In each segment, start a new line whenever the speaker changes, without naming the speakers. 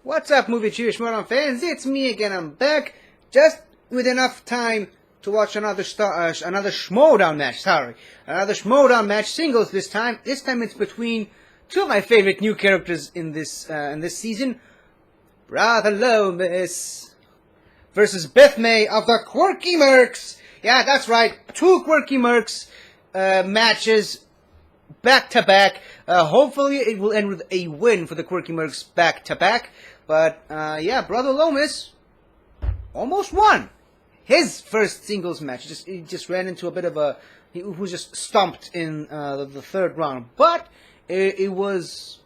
What's up, movie cheers, Schmoedown fans? It's me again. I'm back, just with enough time to watch another Schmoedown match. Another Schmoedown match, singles this time. This time it's between two of my favorite new characters in this season, Brother Lomis versus Beth May of the Quirky Mercs. Yeah, that's right, two Quirky Mercs matches back to back. Hopefully it will end with a win for the Quirky Mercs back to back. But yeah, Brother Lomis almost won his first singles match. He just ran into a bit of he was just stumped in the third round. But it was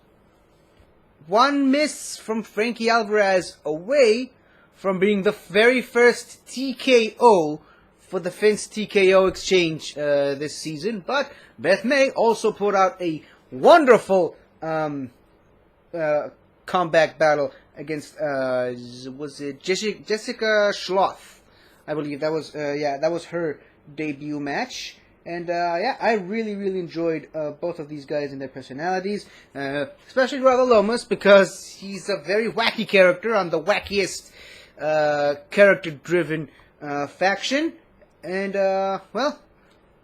one miss from Frankie Alvarez away from being the very first TKO for the Finn's TKO exchange this season. But Beth May also put out a wonderful comeback battle against was it Jessica Schloth? I believe that was that was her debut match. And yeah, I really enjoyed both of these guys and their personalities, especially Brother Lomis, because he's a very wacky character on the wackiest character-driven faction. And well,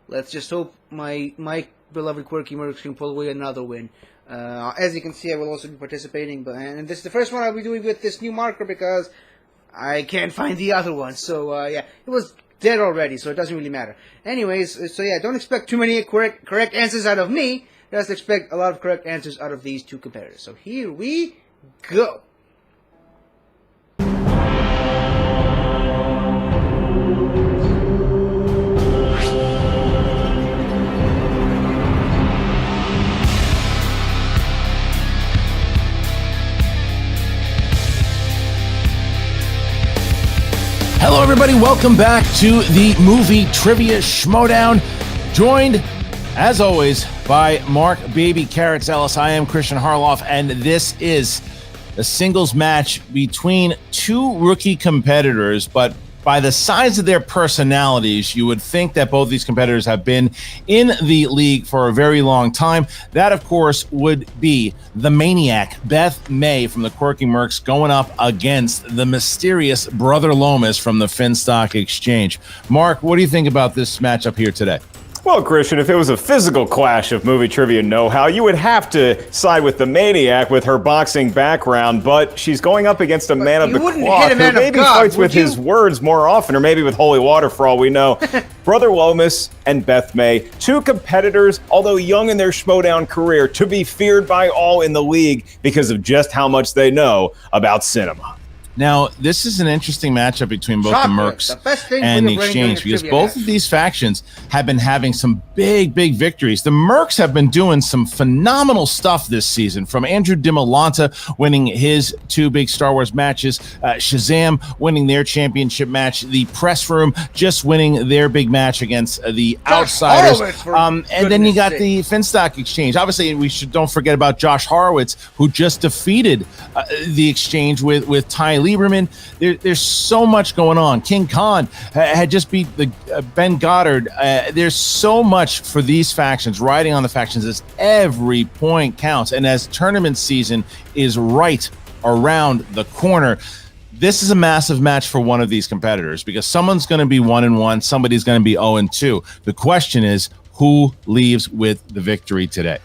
let's just hope my beloved Quirky Mercs can pull away another win. As you can see, I will also be participating, and this is the first one I'll be doing with this new marker because I can't find the other one. So yeah, it was dead already, so it doesn't really matter. Anyways, so yeah, don't expect too many correct answers out of me. Just expect a lot of correct answers out of these two competitors. So here we go.
Hello, everybody. Welcome back to the Movie Trivia Schmoedown. Joined, as always, by Mark Baby Carrots Ellis. I am Christian Harloff, and this is a singles match between two rookie competitors, but by the size of their personalities, you would think that both these competitors have been in the league for a very long time. That, of course, would be the Maniac, Beth May from the Quirky Mercs, going up against the mysterious Brother Lomis from the Finstock Exchange. Mark, what do you think about this matchup here today?
Well, Christian, if it was a physical clash of movie trivia know-how, you would have to side with the Maniac with her boxing background, but she's going up against a man of the cloth who maybe fights with his words more often, or maybe with holy water for all we know. Brother Lomis and Beth May, two competitors, although young in their Schmoedown career, to be feared by all in the league because of just how much they know about cinema.
Now, this is an interesting matchup between both the Mercs and the Exchange, because both of these factions have been having some big victories. The Mercs have been doing some phenomenal stuff this season, from Andrew DiMolanta winning his two big Star Wars matches, Shazam winning their championship match, the Press Room just winning their big match against the Outsiders, and then you got the Finstock Exchange. Obviously, don't forget about Josh Horowitz, who just defeated the Exchange with Ty Lieberman. There's so much going on. King Khan had just beat the Ben Goddard. There's so much for these factions, riding on the factions, as every point counts. And as tournament season is right around the corner, this is a massive match for one of these competitors, because someone's going to be 1-1, somebody's going to be 0-2. The question is, who leaves with the victory today?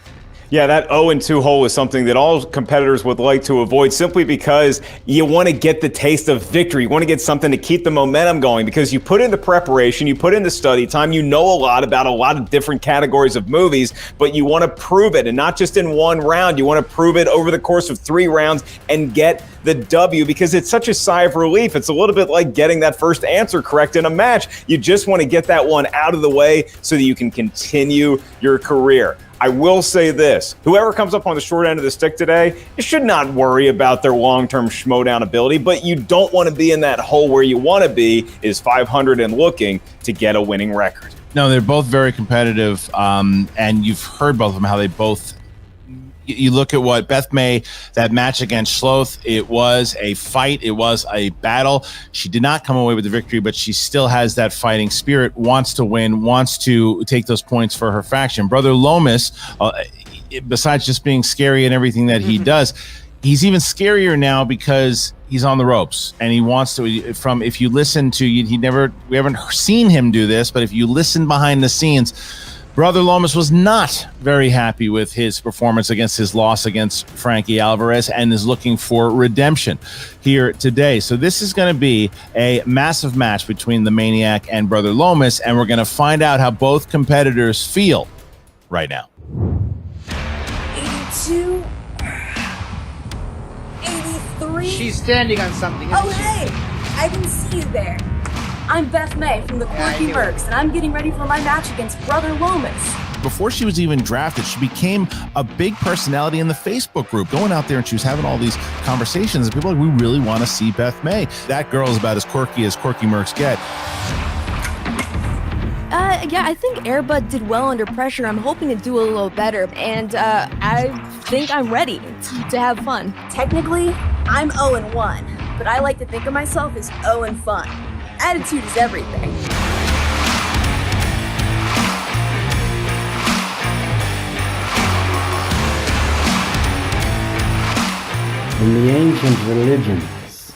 Yeah, that 0-2 hole is something that all competitors would like to avoid, simply because you want to get the taste of victory. You want to get something to keep the momentum going, because you put in the preparation, you put in the study time, you know a lot about a lot of different categories of movies, but you want to prove it, and not just in one round. You want to prove it over the course of 3 rounds and get the W, because it's such a sigh of relief. It's a little bit like getting that first answer correct in a match. You just want to get that one out of the way so that you can continue your career. I will say this, whoever comes up on the short end of the stick today, you should not worry about their long-term Schmoedown ability, but you don't want to be in that hole. Where you want to be is 500 and looking to get a winning record.
No, they're both very competitive, and you've heard both of them, how they both... You look at what Beth May, that match against Schloth, it was a fight, it was a battle. She did not come away with the victory, but she still has that fighting spirit, wants to win, wants to take those points for her faction. Brother Lomis, besides just being scary and everything that he does, He's even scarier now because he's on the ropes and he wants to, if you listen to, we haven't seen him do this, but if you listen behind the scenes, Brother Lomis was not very happy with his performance against his loss against Frankie Alvarez and is looking for redemption here today. So this is going to be a massive match between the Maniac and Brother Lomis, and we're going to find out how both competitors feel right now.
82, 83.
She's standing on something.
Oh, hey, I can see you there. I'm Beth May from the Quirky Mercs, and I'm getting ready for my match against Brother Lomis.
Before she was even drafted, she became a big personality in the Facebook group, going out there and she was having all these conversations. And people were like, we really want to see Beth May. That girl is about as Quirky Mercs get.
Yeah, I think Airbud did well under pressure. I'm hoping to do a little better, and I think I'm ready to have fun.
Technically, I'm 0-1, but I like to think of myself as 0 and fun. Attitude is everything.
In the ancient religions,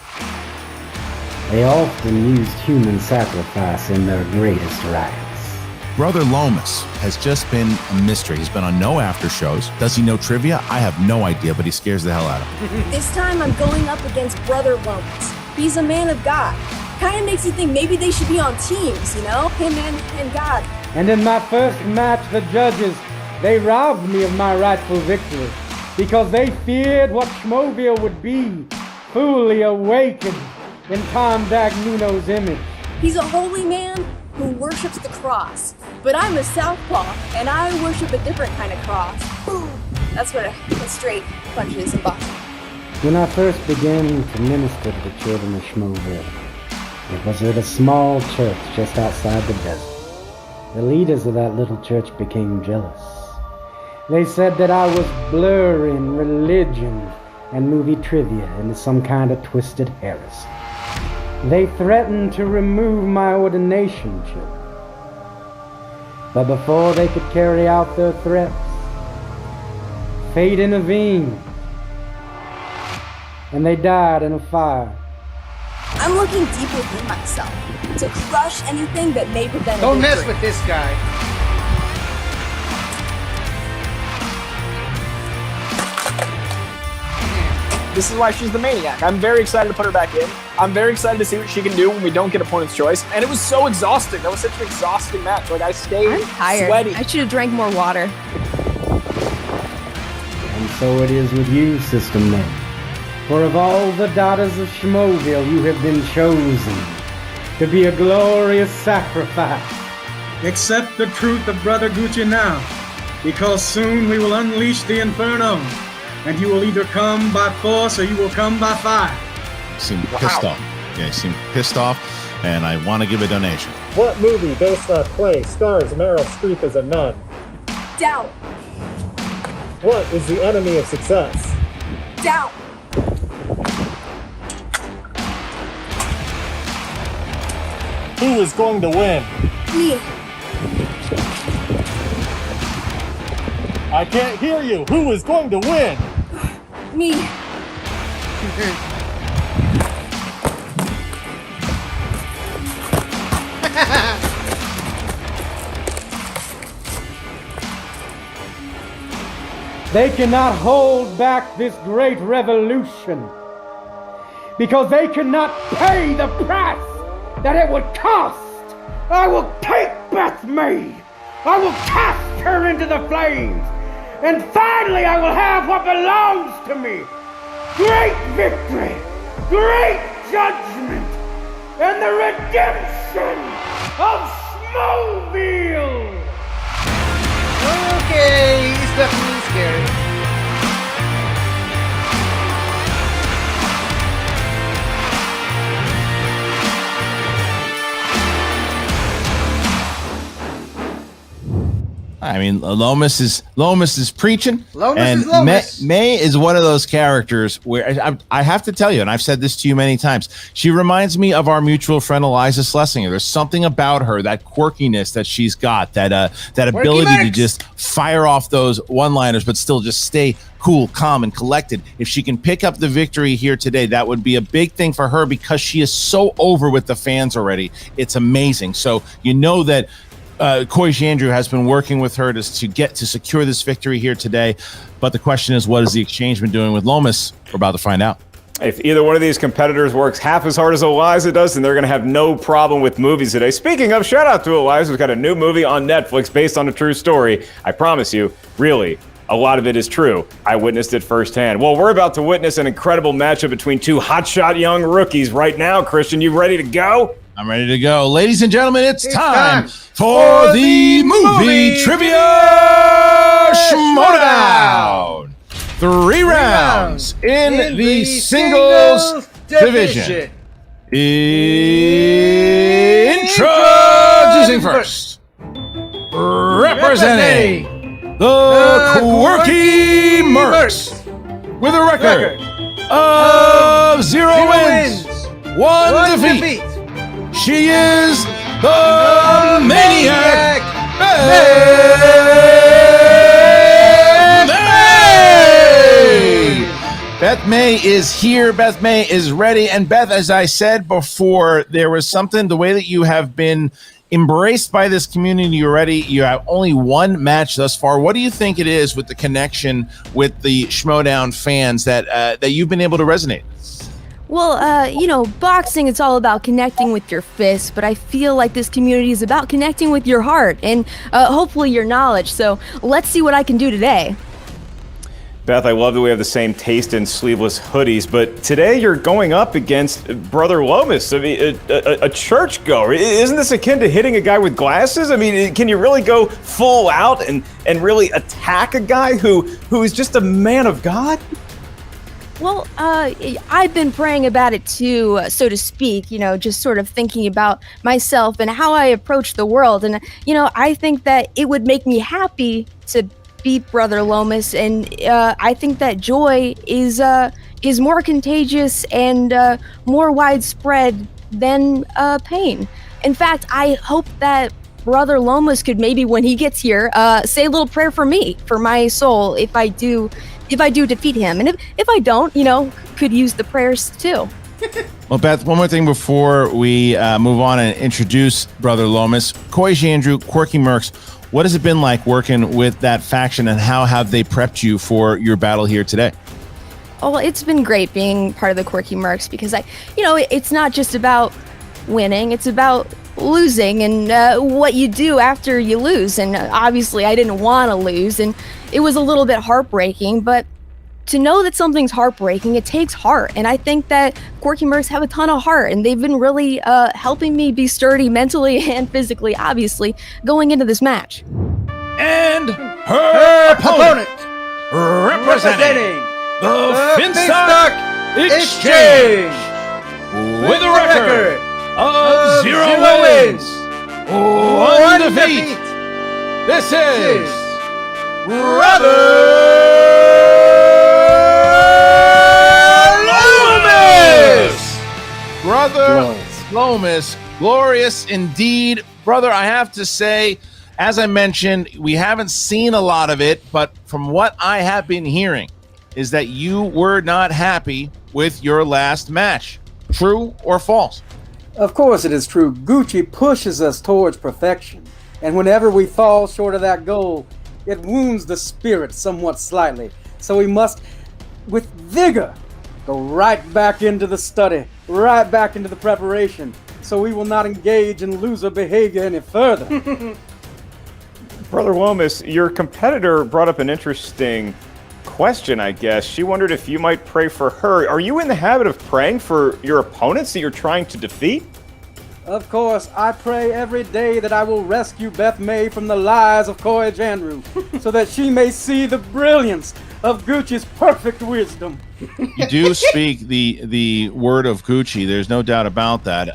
they often used human sacrifice in their greatest rites.
Brother Lomis has just been a mystery. He's been on no after shows. Does he know trivia? I have no idea, but he scares the hell out of me.
This time I'm going up against Brother Lomis. He's a man of God. Kind of makes you think maybe they should be on teams, you know? Him and God.
And in my first match, the judges, they robbed me of my rightful victory because they feared what Schmoedown would be, fully awakened in Tom Dagnino's image.
He's a holy man who worships the cross, but I'm a southpaw, and I worship a different kind of cross. Boom! That's what a straight punch is in boxing.
When I first began to minister to the children of Schmoedown, it was at a small church just outside the desert. The leaders of that little church became jealous. They said that I was blurring religion and movie trivia into some kind of twisted heresy. They threatened to remove my ordination chip. But before they could carry out their threats, fate intervened, and they died in a fire.
I'm looking deep within myself to crush anything that may prevent
Don't
victory.
mess with this guy.
This is why she's the Maniac. I'm very excited to put her back in. I'm very excited to see what she can do when we don't get opponent's choice. And it was so exhausting. That was such an exhausting match. Like, I stayed
I'm tired.
sweaty.
I should have drank more water.
And so it is with you, Sister May. For of all the daughters of Schmoedown, you have been chosen to be a glorious sacrifice.
Accept the truth of Brother Gucci now, because soon we will unleash the Inferno, and you will either come by force or you will come by fire.
Seemed pissed off. Yeah, he seemed pissed off, and I want to give a donation.
What movie based on play stars Meryl Streep as a nun?
Doubt.
What is the enemy of success?
Doubt.
Who is going to win?
Me.
I can't hear you. Who is going to win?
Me.
They cannot hold back this great revolution because they cannot pay the price that it would cost. I will take Beth May. I will cast her into the flames. And finally I will have what belongs to me. Great victory, great judgment, and the redemption of Schmoedown.
Okay, he's definitely scary.
I mean, Lomis is preaching.
Lomis
and
is Lomis.
May is one of those characters where I have to tell you, and I've said this to you many times, she reminds me of our mutual friend Eliza Schlesinger. There's something about her, that quirkiness that she's got, that ability to just fire off those one-liners, but still just stay cool, calm, and collected. If she can pick up the victory here today, that would be a big thing for her because she is so over with the fans already. It's amazing. So you know that Coy Jandreau has been working with her to secure this victory here today. But the question is, what has the exchange been doing with Lomis? We're about to find out.
If either one of these competitors works half as hard as Eliza does, then they're going to have no problem with movies today. Speaking of, shout out to Eliza, who's got a new movie on Netflix based on a true story. I promise you, really, a lot of it is true. I witnessed it firsthand. Well, we're about to witness an incredible matchup between two hotshot young rookies right now. Christian, you ready to go?
I'm ready to go. Ladies and gentlemen, it's time for the movie trivia Schmoedown. 3 rounds in the singles division. Introducing first, representing the Quirky Mercs with a record of 0 wins, 1 defeat. She is the Maniac Beth May is here. Beth May is ready. And Beth, as I said before, there was something, the way that you have been embraced by this community already. You have only 1 match thus far. What do you think it is with the connection with the Schmoedown fans that you've been able to resonate?
Well, boxing, it's all about connecting with your fists, but I feel like this community is about connecting with your heart and hopefully your knowledge. So let's see what I can do today.
Beth, I love that we have the same taste in sleeveless hoodies, but today you're going up against Brother Lomis, I mean, a churchgoer. Isn't this akin to hitting a guy with glasses? I mean, can you really go full out and really attack a guy who is just a man of God?
Well, I've been praying about it too, so to speak, just sort of thinking about myself and how I approach the world. And, I think that it would make me happy to beat Brother Lomis. And I think that joy is more contagious and more widespread than pain. In fact, I hope that Brother Lomis could maybe, when he gets here, say a little prayer for me, for my soul, if I do defeat him. And if I don't, could use the prayers too.
Well, Beth, one more thing before we move on and introduce Brother Lomis. Coy Jandreau, Quirky Mercs, what has it been like working with that faction, and how have they prepped you for your battle here today?
Oh, well, it's been great being part of the Quirky Mercs because it's not just about winning, it's about losing and what you do after you lose. And obviously I didn't want to lose, and it was a little bit heartbreaking, but to know that something's heartbreaking, it takes heart. And I think that Quirky Mercs have a ton of heart, and they've been really helping me be sturdy mentally and physically, obviously, going into this match.
And her opponent, representing the Finstock Exchange, with a record of 0 wins, 1 defeat. This is Brother Lomis! Brother Lomis, glorious indeed. Brother, I have to say, as I mentioned, we haven't seen a lot of it, but from what I have been hearing is that you were not happy with your last match. True or false?
Of course it is true. Gucci pushes us towards perfection, and whenever we fall short of that goal, it wounds the spirit somewhat slightly. So we must, with vigor, go right back into the study, right back into the preparation, so we will not engage in loser behavior any further.
Brother Lomis, your competitor brought up an interesting question, I guess. She wondered if you might pray for her. Are you in the habit of praying for your opponents that you're trying to defeat?
Of course, I pray every day that I will rescue Beth May from the lies of Coy Jandreau, so that she may see the brilliance of Gucci's perfect wisdom.
You do speak the word of Gucci. There's no doubt about that.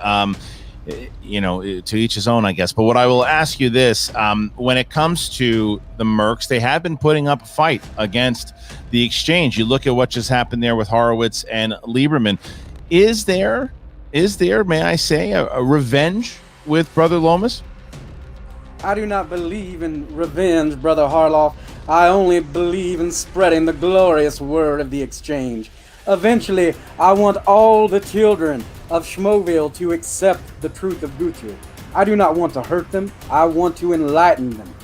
you know, to each his own, I guess. But what I will ask you this, when it comes to the Mercs, they have been putting up a fight against the Exchange. You look at what just happened there with Horowitz and Lieberman. Is there, may I say, a revenge with Brother Lomis?
I do not believe in revenge, Brother Harloff. I only believe in spreading the glorious word of the Exchange. Eventually, I want all the children of Schmoeville to accept the truth of Gucci. I do not want to hurt them. I want to enlighten them.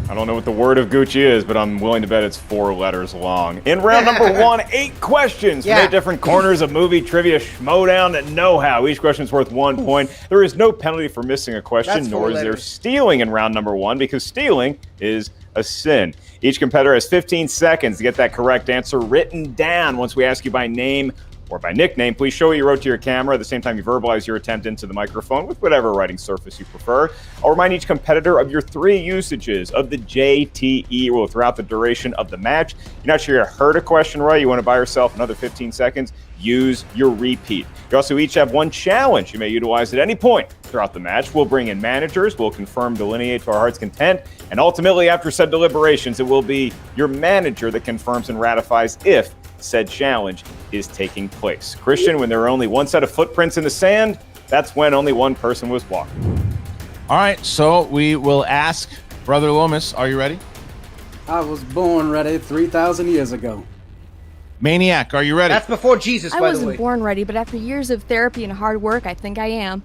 I don't know what the word of Gucci is, but I'm willing to bet it's 4 letters long. In round number 1, 8 questions from 8 different corners of movie trivia Schmoedown that know how. Each question is worth 1 point. There is no penalty for missing a question, nor is there stealing in round number 1, because stealing is a sin. Each competitor has 15 seconds to get that correct answer written down. Once we ask you by name or by nickname, please show what you wrote to your camera. At the same time, you verbalize your attempt into the microphone with whatever writing surface you prefer. I'll remind each competitor of your 3 usages of the JTE rule throughout the duration of the match. You're not sure you heard a question right, you want to buy yourself another 15 seconds, use your repeat. You also each have 1 challenge you may utilize at any point throughout the match. We'll bring in managers, we'll confirm, delineate to our heart's content, and ultimately, after said deliberations, it will be your manager that confirms and ratifies if said challenge is taking place. Christian, when there are only 1 set of footprints in the sand, that's when only 1 person was walking.
All right, so we will ask Brother Lomis, are you ready?
I was born ready 3,000 years ago.
Maniac, are you ready?
That's before Jesus, by the way.
I wasn't born ready, but after years of therapy and hard work, I think I am.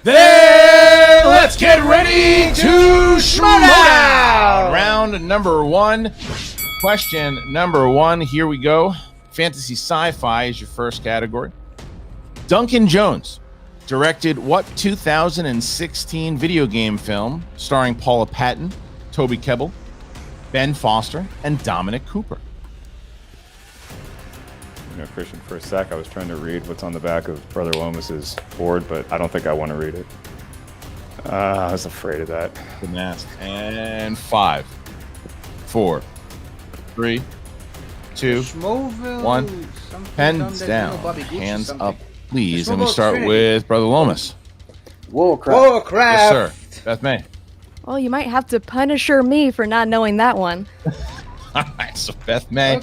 Then let's get ready to Schmoedown! Round number 1, question number 1, here we go. Fantasy sci-fi is your first category. Duncan Jones directed what 2016 video game film starring Paula Patton, Toby Kebbell, Ben Foster, and Dominic Cooper?
You know, Christian, for a sec, I was trying to read what's on the back of Brother Lomis's board, but I don't think I want to read it. I was afraid of that.
Good mask. And 5, 4, 3, 2, 1. Pens down. Hands up, please. And we start with Brother Lomis.
Warcraft.
Yes, sir. Beth May.
Well, you might have to punisher me for not knowing that one.
All right, so Beth May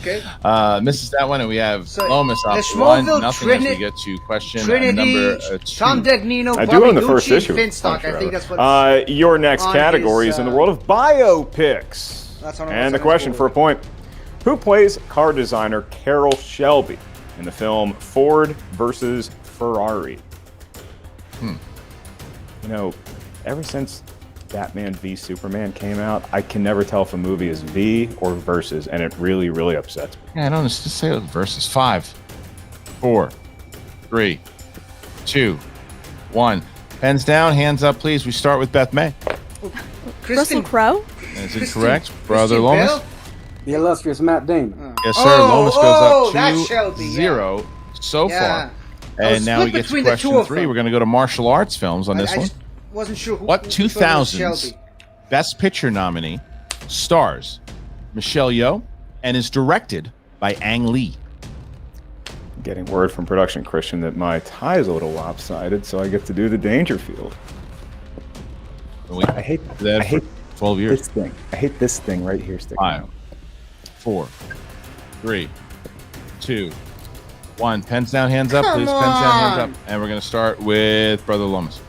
misses that one, and we have Lomis off
the
1.
Schmoeville
Nothing as we get to question
Trinity,
number 2.
Tom Dagnino,
I
Bobby
do own the
Gucci,
first issue.
Finstock. I think that's what.
Your next
on
category
his,
is in the world of biopics.
That's on
And the question for a point: who plays car designer Carroll Shelby in the film Ford versus Ferrari? You know, ever since Batman v Superman came out, I can never tell if a movie is V or versus, and it really, really upsets me.
Yeah, I don't know. Just say it versus. 5, 4, 3, 2, 1. Pens down, hands up, please. We start with Beth May.
Russell Crowe?
Is it correct, Brother Lomis?
The illustrious Matt Damon.
Yes, sir. Lomis goes
that's
up
Shelby,
2-0 so far.
I
And
was
now we
split
get to
between the two
question
of
3.
them.
We're going to go to martial arts films on this
I
one.
just wasn't sure who.
What
which one was
2000s
Shelby.
Best Picture nominee stars Michelle Yeoh and is directed by Ang Lee?
Getting word from production, Christian, that my tie is a little lopsided, so I get to do the Dangerfield. I hate
12 years.
this thing. I hate this thing right here sticking
5,
out.
4, 3, 2, 1. Pens down, hands up, please. Pens down, hands up. And we're going to start with Brother Lomis.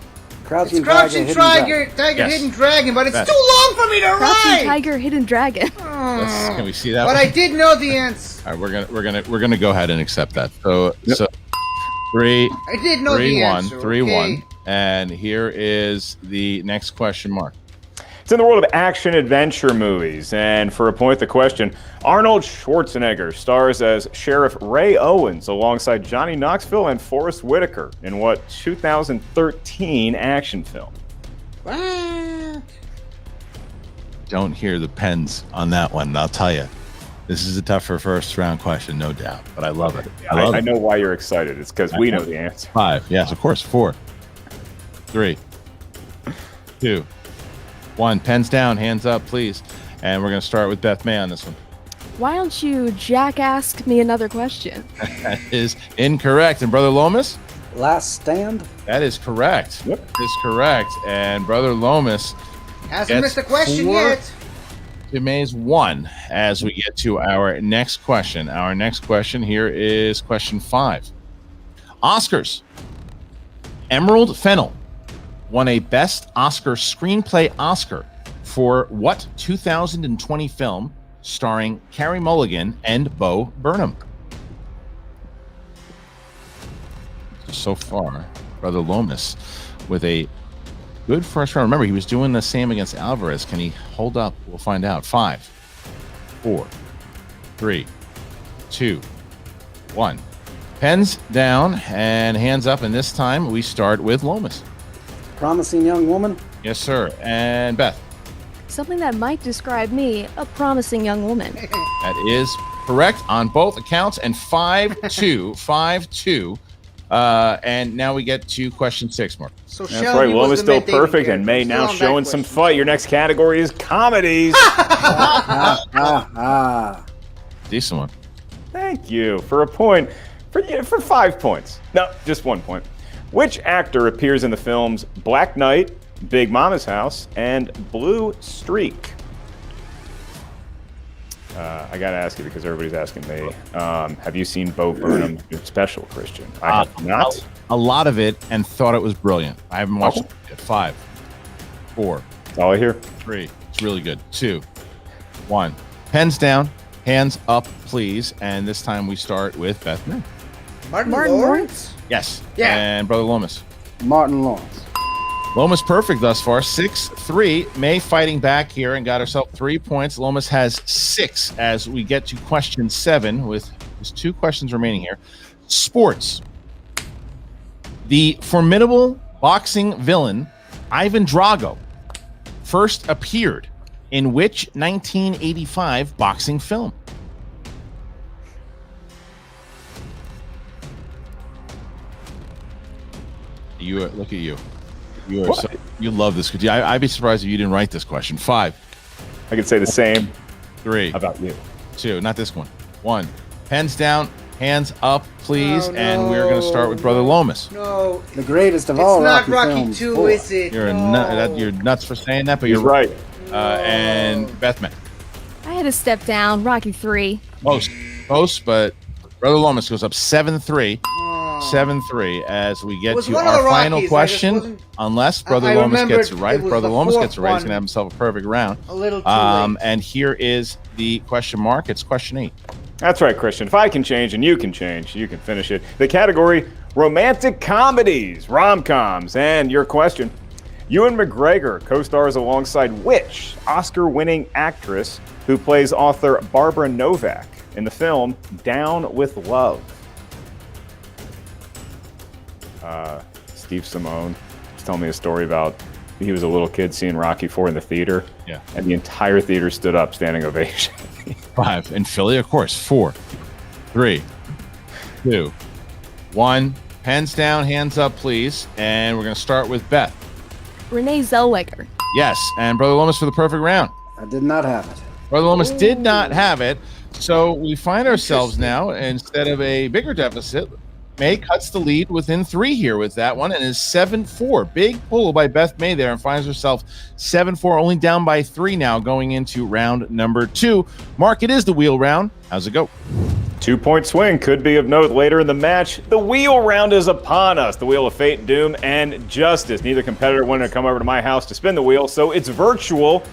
Crouching
Crouching
Tiger,
Tiger,
Yes.
Hidden Dragon, but it's
Beth.
too long for me to
Crouching
write.
Tiger, Hidden Dragon.
Can we see that?
But
one?
I did know the answer.
All right, we're gonna go ahead and accept that. So 3,
I did know
3,
the
1,
answer.
3,
okay?
1, and here is the next question mark.
It's in the world of action adventure movies, and for a point, the question: Arnold Schwarzenegger stars as Sheriff Ray Owens alongside Johnny Knoxville and Forrest Whitaker in what 2013 action film?
What?
Don't hear the pens on that one. I'll tell you, this is a tougher first round question, no doubt. But I love it.
I know why you're excited. It's because we know the answer.
5, yes, of course. 4, 3, 2, 1. Pens down, hands up, please. And we're gonna start with Beth May on this one.
Why don't you ask me another question?
That is incorrect. And Brother Lomis?
Last Stand?
That is correct.
Yep.
That is correct. And Brother Lomis
Hasn't missed a question
4
yet.
to May's 1 as we get to our next question. Our next question here is question 5. Oscars. Emerald Fennell won a Best Oscar Screenplay Oscar for what 2020 film starring Carey Mulligan and Bo Burnham? So far, Brother Lomis with a good first round. Remember, he was doing the same against Alvarez. Can he hold up? We'll find out. 5, 4, 3, 2, 1. Pens down and hands up, and this time we start with Lomis.
Promising Young Woman?
Yes, sir. And Beth.
Something that might describe me, a promising young woman.
That is correct on both accounts, and 5-2, 5-2. And now we get to question 6, Mark.
So
That's right. Lomis still perfect, and May now showing some fight. Your next category is comedies.
Decent one.
Thank you for a point. For 5 points. No, just 1 point. Which actor appears in the films Black Knight, Big Mama's House, and Blue Streak? I gotta ask you because everybody's asking me. Have you seen Bo Burnham special, Christian? I have not.
A lot of it, and thought it was brilliant. I haven't watched it yet. 5, 4.
That's all I hear.
3. It's really good. 2, 1. Pens down, hands up, please. And this time we start with Beth May.
Martin Lawrence?
Yes.
Yeah.
And Brother Lomis.
Martin Lawrence.
Lomis perfect thus far. 6-3. May fighting back here and got herself 3 points. Lomis has 6 as we get to question 7 with just 2 questions remaining here. Sports. The formidable boxing villain Ivan Drago first appeared in which 1985 boxing film? Look at you. You love this. I'd be surprised if you didn't write this question. 5.
I could say the same.
3.
How about you?
2. Not this one. 1. Pens down, hands up, please. And we're going to start with Brother Lomis.
No.
The greatest of all
Rocky
Rocky
Rocky
films.
2, is it?
You're you're nuts for saying that, but
You're right.
And Beth May.
I had to step down. Rocky 3.
Close, but Brother Lomis goes up 7-3. 7-3 as we get to our final question. Unless Brother Lomis gets it right. If Brother Lomis gets it right, he's going to have himself a perfect round.
A little too late.
And here is the question mark. It's question 8.
That's right, Christian. If I can change and you can change, you can finish it. The category, romantic comedies, rom-coms. And your question, Ewan McGregor co-stars alongside which Oscar-winning actress who plays author Barbara Novak in the film Down with Love? Steve Simone was telling me a story about he was a little kid seeing Rocky IV in the theater.
Yeah.
And the entire theater stood up, standing ovation.
5 in Philly, of course. 4, 3, 2, 1. Pens down, hands up, please. And we're going to start with Beth.
Renee Zellweger.
Yes, and Brother Lomis for the perfect round.
I did not have it.
Brother Lomis did not have it, so we find ourselves now, instead of a bigger deficit, May cuts the lead within 3 here with that one and is 7-4. Big pull by Beth May there and finds herself 7-4, only down by 3 now going into round number 2. Mark, it is the wheel round. How's it go?
2-point swing could be of note later in the match. The wheel round is upon us. The wheel of fate, doom, and justice. Neither competitor wanted to come over to my house to spin the wheel, so it's virtual.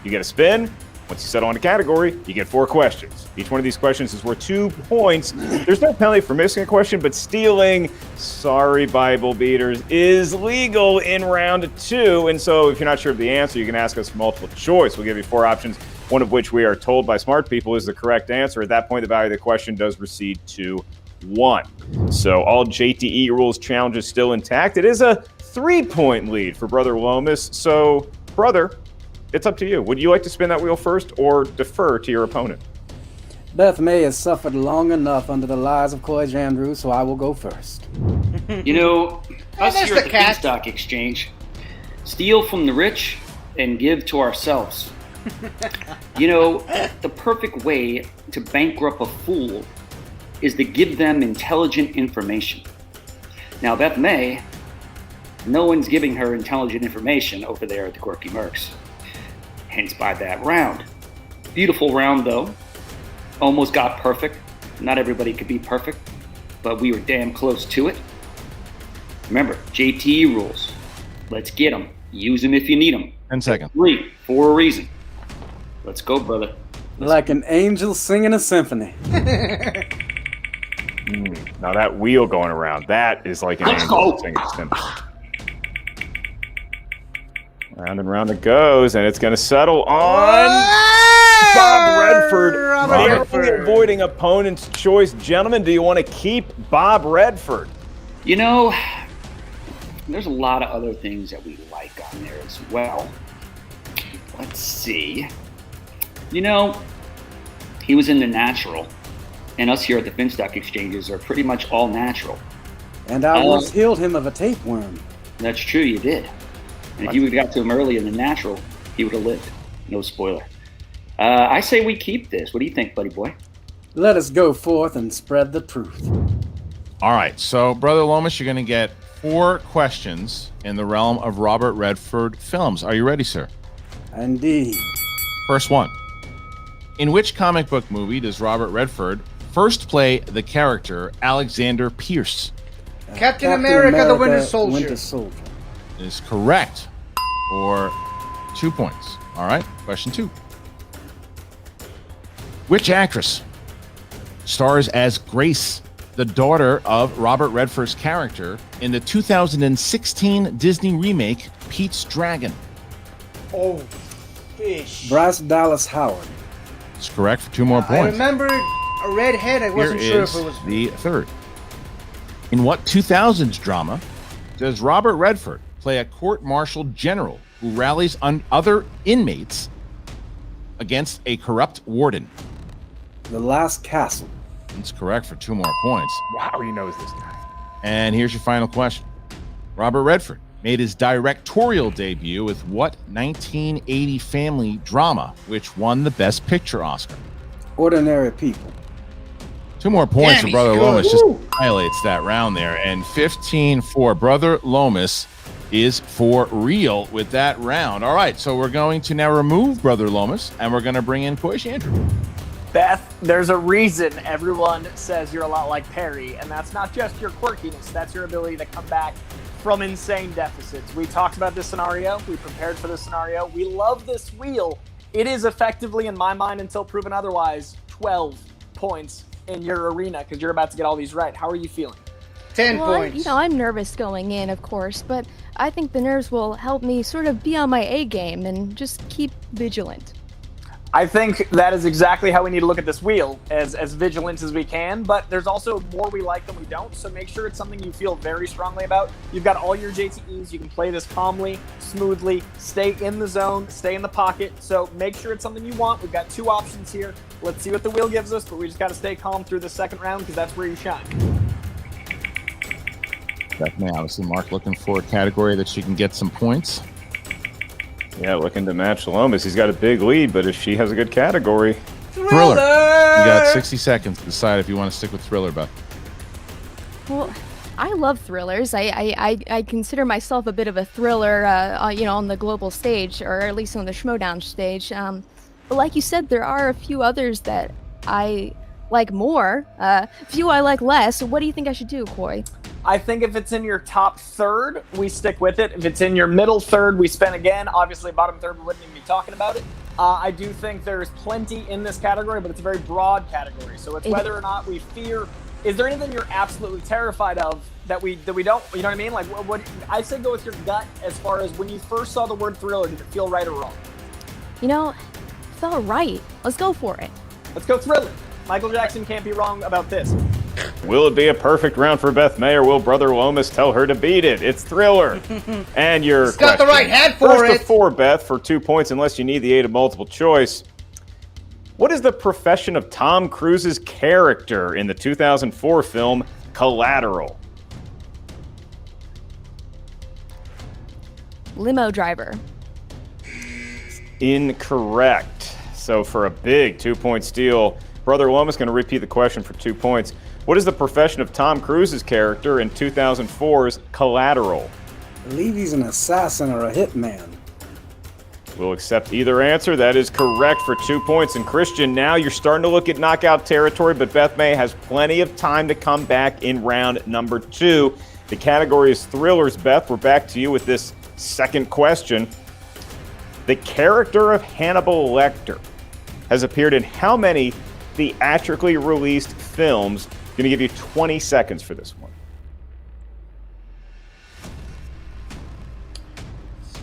You get a spin. Once you settle on a category, you get 4 questions. Each one of these questions is worth 2 points. There's no penalty for missing a question, but stealing, sorry, Bible beaters, is legal in round 2. And so if you're not sure of the answer, you can ask us multiple choice. We'll give you 4 options, one of which we are told by smart people is the correct answer. At that point, the value of the question does recede to 1. So all JTE rules challenges still intact. It is a 3-point lead for Brother Lomis. So, brother, it's up to you. Would you like to spin that wheel first or defer to your opponent?
Beth May has suffered long enough under the lies of Coy Andrews, so I will go first.
You know, us
there's
here
the
at the
cat.
Big Stock Exchange steal from the rich and give to ourselves. You know, the perfect way to bankrupt a fool is to give them intelligent information. Now, Beth May, no one's giving her intelligent information over there at the Quirky Mercs. Hence by that round. Beautiful round, though. Almost got perfect. Not everybody could be perfect, but we were damn close to it. Remember, JTE rules. Let's get them. Use them if you need them.
10 seconds.
3 for a reason. Let's go, brother.
Like an angel singing a symphony.
Now that wheel going around, that is like an angel singing a symphony. Round and round it goes, and it's going to settle on Bob Redford. Narrowly avoiding opponent's choice. Gentlemen, do you want to keep Bob Redford?
You know, there's a lot of other things that we like on there as well. Let's see. You know, he was in the natural, and us here at the Finstock Exchanges are pretty much all natural.
And I once healed him of a tapeworm.
That's true, you did. And if you would have got to him early in the natural, he would have lived. No spoiler. I say we keep this. What do you think, buddy boy?
Let us go forth and spread the truth.
All right, so Brother Lomis, you're going to get 4 questions in the realm of Robert Redford films. Are you ready, sir?
Indeed.
First one. In which comic book movie does Robert Redford first play the character Alexander Pierce?
Captain America, the Winter Soldier.
Is correct for 2 points. All right, question 2. Which actress stars as Grace, the daughter of Robert Redford's character, in the 2016 Disney remake Pete's Dragon?
Oh, fish.
Bryce Dallas Howard.
It's correct for 2 more points.
I remembered a redhead. I wasn't sure if it was
the third. In what 2000s drama does Robert Redford play a court-martial general who rallies other inmates against a corrupt warden?
The Last Castle.
It's correct for 2 more points.
Wow, he knows this guy.
And here's your final question. Robert Redford made his directorial debut with what 1980 family drama, which won the Best Picture Oscar?
Ordinary People.
2 more points
Damn,
for Brother
he's
Lomis.
good.
Just highlights that round there. And 15 for Brother Lomis is for real with that round. All right, so we're going to now remove Brother Lomis, and we're going to bring in Koish Andrew.
Beth, there's a reason everyone says you're a lot like Perry, and that's not just your quirkiness, that's your ability to come back from insane deficits. We talked about this scenario, we prepared for this scenario, we love this wheel. It is effectively, in my mind, until proven otherwise, 12 points in your arena, because you're about to get all these right. How are you feeling?
10 points.
I'm nervous going in, of course, but I think the nerves will help me sort of be on my A game and just keep vigilant.
I think that is exactly how we need to look at this wheel, as vigilant as we can, but there's also more we like than we don't, so make sure it's something you feel very strongly about. You've got all your JTEs, you can play this calmly, smoothly, stay in the zone, stay in the pocket, so make sure it's something you want. We've got 2 options here. Let's see what the wheel gives us, but we just got to stay calm through the second round, because that's where you shine.
Definitely, obviously, Mark looking for a category that she can get some points.
Yeah, looking to match Lomis. He's got a big lead, but if she has a good category.
Thriller. You got 60 seconds to decide if you want to stick with Thriller, Beth.
Well, I love thrillers. I consider myself a bit of a thriller, on the global stage, or at least on the Schmoedown stage. But like you said, there are a few others that I like more, a few I like less. So what do you think I should do, Koi?
I think if it's in your top third, we stick with it. If it's in your middle third, we spin again. Obviously, bottom third, we wouldn't even be talking about it. I do think there's plenty in this category, but it's a very broad category. So it's whether or not we fear. Is there anything you're absolutely terrified of that we don't? You know what I mean? Like, what I say, go with your gut as far as when you first saw the word thriller. Did it feel right or wrong?
You know, it felt right. Let's go for it.
Let's go Thriller. Michael Jackson can't be wrong about this.
Will it be a perfect round for Beth May, or will Brother Lomis tell her to beat it? It's Thriller. And your
He's got the right head for
First
it.
of 4, Beth, for 2 points, unless you need the aid of multiple choice. What is the profession of Tom Cruise's character in the 2004 film Collateral?
Limo driver.
Incorrect. So for a big 2-point steal, Brother Lomis going to repeat the question for 2 points. What is the profession of Tom Cruise's character in 2004's Collateral?
I believe he's an assassin or a hitman.
We'll accept either answer. That is correct for 2 points. And Christian, now you're starting to look at knockout territory, but Beth May has plenty of time to come back in round number 2. The category is thrillers. Beth, we're back to you with this second question. The character of Hannibal Lecter has appeared in how many theatrically released films? I'm going to give you 20 seconds for this one.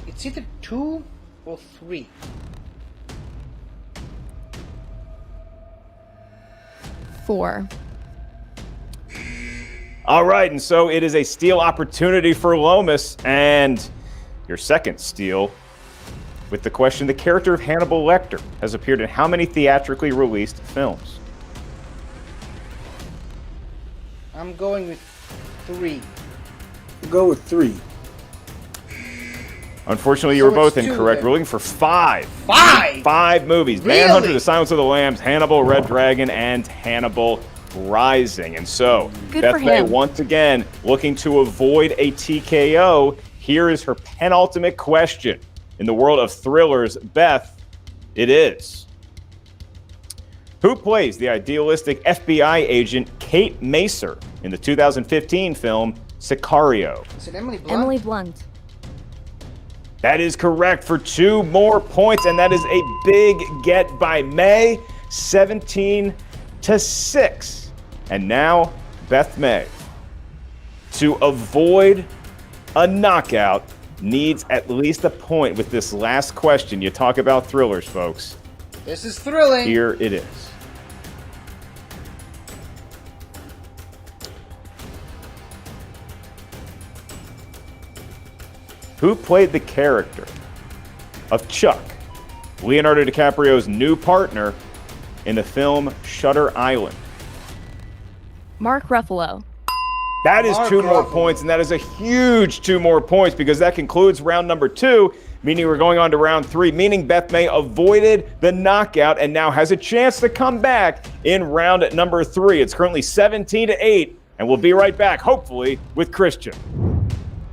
It's either 2 or 3.
Four.
All right, and so it is a steal opportunity for Lomis, and your second steal with the question, the character of Hannibal Lecter has appeared in how many theatrically released films?
I'm going with 3.
We'll go with 3.
Unfortunately, you
So
were both
it's 2
incorrect.
then.
We're looking for 5.
5?
5 movies.
Really?
Manhunter, The Silence of the Lambs, Hannibal, Red Dragon, and Hannibal Rising. And so,
Good
Beth
for
May,
him.
once again, looking to avoid a TKO. Here is her penultimate question. In the world of thrillers, Beth, it is: who plays the idealistic FBI agent Kate Macer in the 2015 film Sicario?
Is it Emily Blunt?
Emily Blunt.
That is correct for 2 more points, and that is a big get by May, 17-6. And now, Beth May, to avoid a knockout, needs at least a point with this last question. You talk about thrillers, folks.
This is thrilling.
Here it is. Who played the character of Chuck, Leonardo DiCaprio's new partner in the film Shutter Island?
Mark Ruffalo.
That is
Mark
2 more
Ruffalo.
points, and that is a huge 2 more points because that concludes round number 2, meaning we're going on to round 3, meaning Beth May avoided the knockout and now has a chance to come back in round number 3. It's currently 17-8, and we'll be right back, hopefully, with Christian.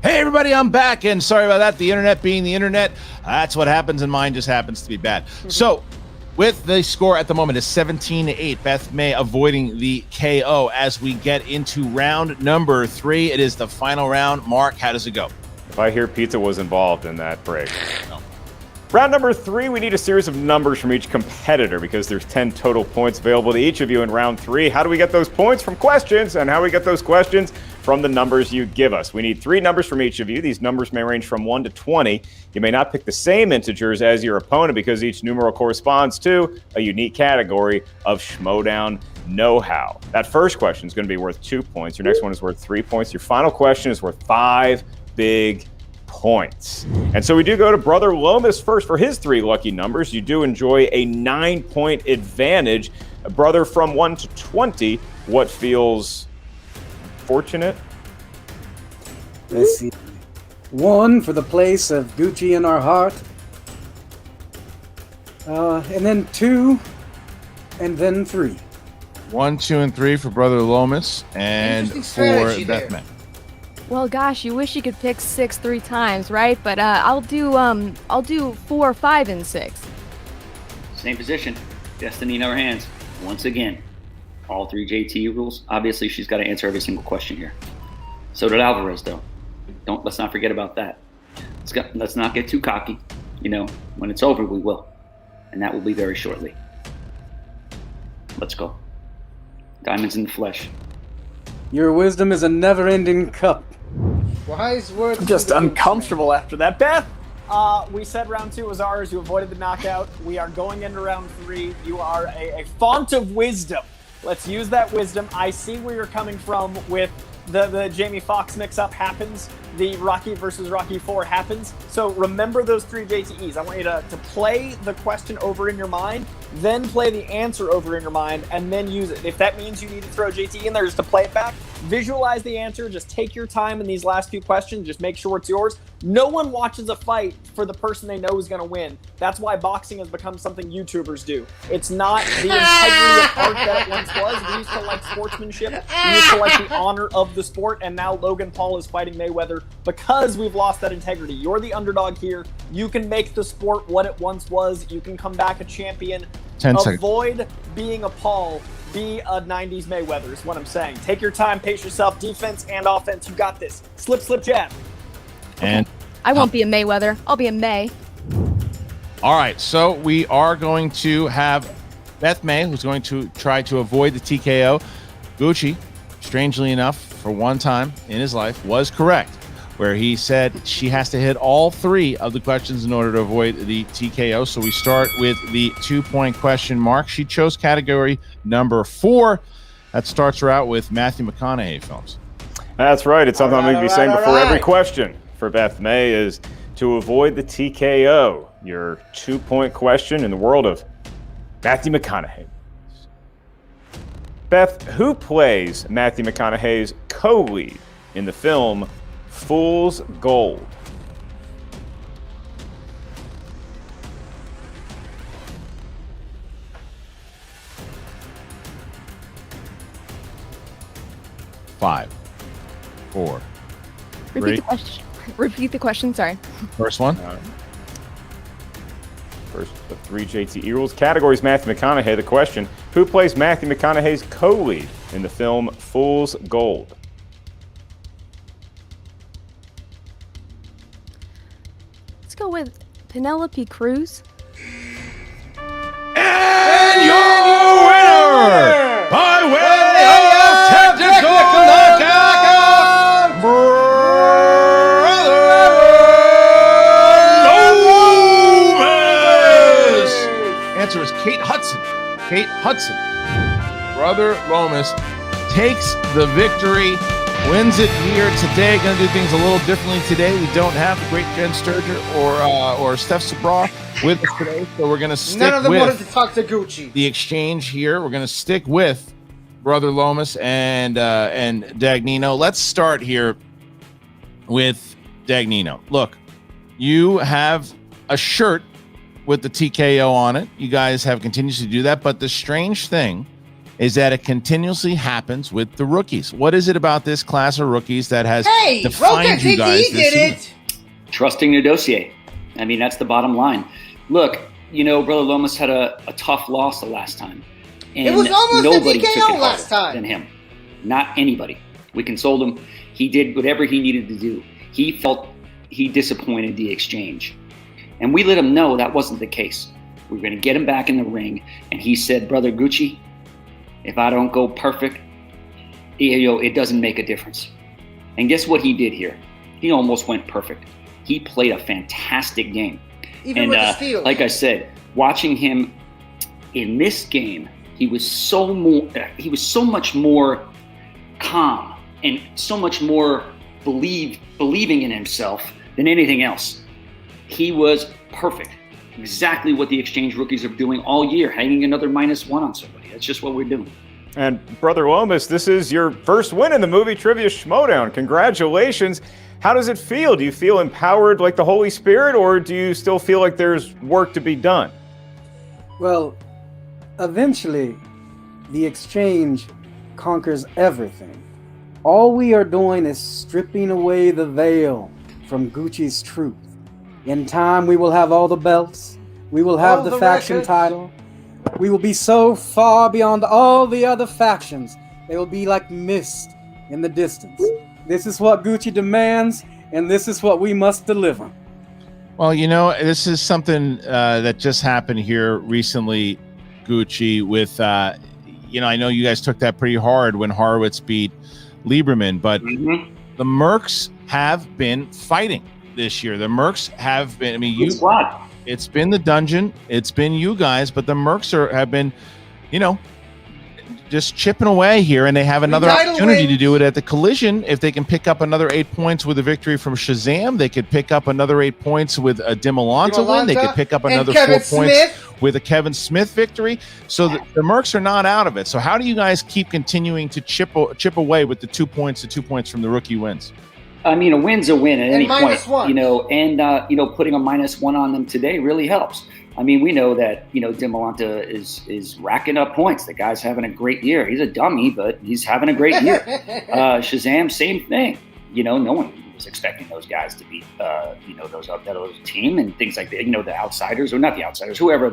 Hey everybody, I'm back, and sorry about that. The internet being the internet, that's what happens, and mine just happens to be bad. So, with the score at the moment is 17-8, Beth May avoiding the KO as we get into round number 3. It is the final round. Mark, how does it go?
If I hear pizza was involved in that break. No. Round number 3, we need a series of numbers from each competitor because there's 10 total points available to each of you in round 3. How do we get those points? From questions, and how we get those questions? From the numbers you give us. We need 3 numbers from each of you. These numbers may range from 1 to 20. You may not pick the same integers as your opponent because each numeral corresponds to a unique category of Schmoedown know-how. That first question is going to be worth 2 points. Your next one is worth 3 points. Your final question is worth 5 big points. And so we do go to Brother Lomis first for his 3 lucky numbers. You do enjoy a 9-point advantage. Brother, from 1 to 20, what feels fortunate?
Let's see. 1 for the place of Gucci in our heart. And then 2, and then 3.
1, 2, and 3 for Brother Lomis, and
Interesting
for
strategy
Beth
there.
May.
Well, gosh, you wish you could pick 6 3 times, right? But I'll do 4, 5, and 6.
Same position. Destiny in our hands. Once again. All 3 JT rules. Obviously, she's got to answer every single question here. So did Alvarez, though. Let's not forget about that. Let's not get too cocky. You know, when it's over, we will. And that will be very shortly. Let's go. Diamonds in the flesh.
Your wisdom is a never-ending cup.
Wise words.
I'm just
from the
uncomfortable after that. Beth, we said round 2 was ours. You avoided the knockout. We are going into round 3. You are a font of wisdom. Let's use that wisdom. I see where you're coming from with the Jamie Foxx mix-up happens. The Rocky versus Rocky 4 happens. So remember those 3 JTEs. I want you to play the question over in your mind, then play the answer over in your mind, and then use it. If that means you need to throw JTE in there just to play it back, visualize the answer. Just take your time in these last few questions. Just make sure it's yours. No one watches a fight for the person they know is going to win. That's why boxing has become something YouTubers do. It's not the integrity of art that it once was. We used to like sportsmanship. We used to like the honor of the sport. And now Logan Paul is fighting Mayweather because we've lost that integrity. You're the underdog here. You can make the sport what it once was. You can come back a champion.
10 seconds.
Avoid being a Paul. Be a 90s Mayweather is what I'm saying. Take your time, pace yourself, defense and offense. You got this. Slip, slip, jab.
And
I won't be a Mayweather. I'll be a May.
all right, so we are going to have Beth May, who's going to try to avoid the TKO. Gucci, strangely enough, for one time in his life, was correct, where he said she has to hit all 3 of the questions in order to avoid the TKO. So we start with the 2-point question mark. She chose category number 4. That starts her out with Matthew McConaughey films.
That's right. It's something I'm going to be saying before every question for Beth May is to avoid the TKO. Your 2-point question in the world of Matthew McConaughey. Beth, who plays Matthew McConaughey's co-lead in the film Fool's Gold?
Five, 4, 3.
Repeat the question. Repeat the question. Sorry.
First one.
First of 3 JTE rules. Categories Matthew McConaughey. The question, who plays Matthew McConaughey's co-lead in the film Fool's Gold?
Let's go with Penelope Cruz.
And your winner, by way of technical knockout, Brother Lomis. Answer is Kate Hudson. Kate Hudson. Brother Lomis takes the victory, wins it here today. Going to do things a little differently today. We don't have the great Jen Sturger or Steph Sabra with us today, so we're going to stick with...
None of them wanted to talk to Gucci.
The exchange here. We're going to stick with Brother Lomis and Dagnino. Let's start here with Dagnino. Look, you have a shirt with the TKO on it. You guys have continuously do that, but the strange thing is that it continuously happens with the rookies. What is it about this class of rookies that has defined you guys this season?
Trusting your dossier. I mean, that's the bottom line. Look, you know, Brother Lomis had a tough loss the last time. And
it was almost
nobody
a TKO
took it
last time
than him. Not anybody. We consoled him. He did whatever he needed to do. He felt he disappointed the exchange. And we let him know that wasn't the case. We were going to get him back in the ring. And he said, Brother Gucci, if I don't go perfect, it doesn't make a difference. And guess what he did here? He almost went perfect. He played a fantastic game.
Even with the steals.
Like I said, watching him in this game, he was so much more calm and so much more believing in himself than anything else. He was perfect. Exactly what the exchange rookies are doing all year, hanging another -1 on somebody. That's just what we're doing.
And Brother Lomis, this is your first win in the movie trivia Schmoedown. Congratulations. How does it feel? Do you feel empowered like the Holy Spirit, or do you still feel like there's work to be done?
Well, eventually, the exchange conquers everything. All we are doing is stripping away the veil from Gucci's truth. In time, we will have all the belts. We will have the faction title. We will be so far beyond all the other factions, they will be like mist in the distance. This is what Gucci demands, and this is what we must deliver.
Well, you know, this is something that just happened here recently, Gucci, with, I know you guys took that pretty hard when Horowitz beat Lieberman, but the Mercs have been fighting this year. The Mercs have been, it's been the dungeon, it's been you guys, but the Mercs have been, just chipping away here, and they have another opportunity to do it at the Collision. If they can pick up another 8 points with a victory from Shazam, they could pick up another 8 points with a Dimolanta win. They could pick up another 4 points with a Kevin Smith victory. So the Mercs are not out of it. So how do you guys keep continuing to chip away with the 2 points from the rookie wins?
I mean, a win's a win at any point,
-1.
you know, and putting a -1 on them today really helps. I mean, we know that, you know, Dimolanta is racking up points. The guy's having a great year. He's a dummy, but he's having a great year. Shazam, same thing. You know, no one was expecting those guys to beat, those team and things like that. You know, the outsiders, or not the outsiders, whoever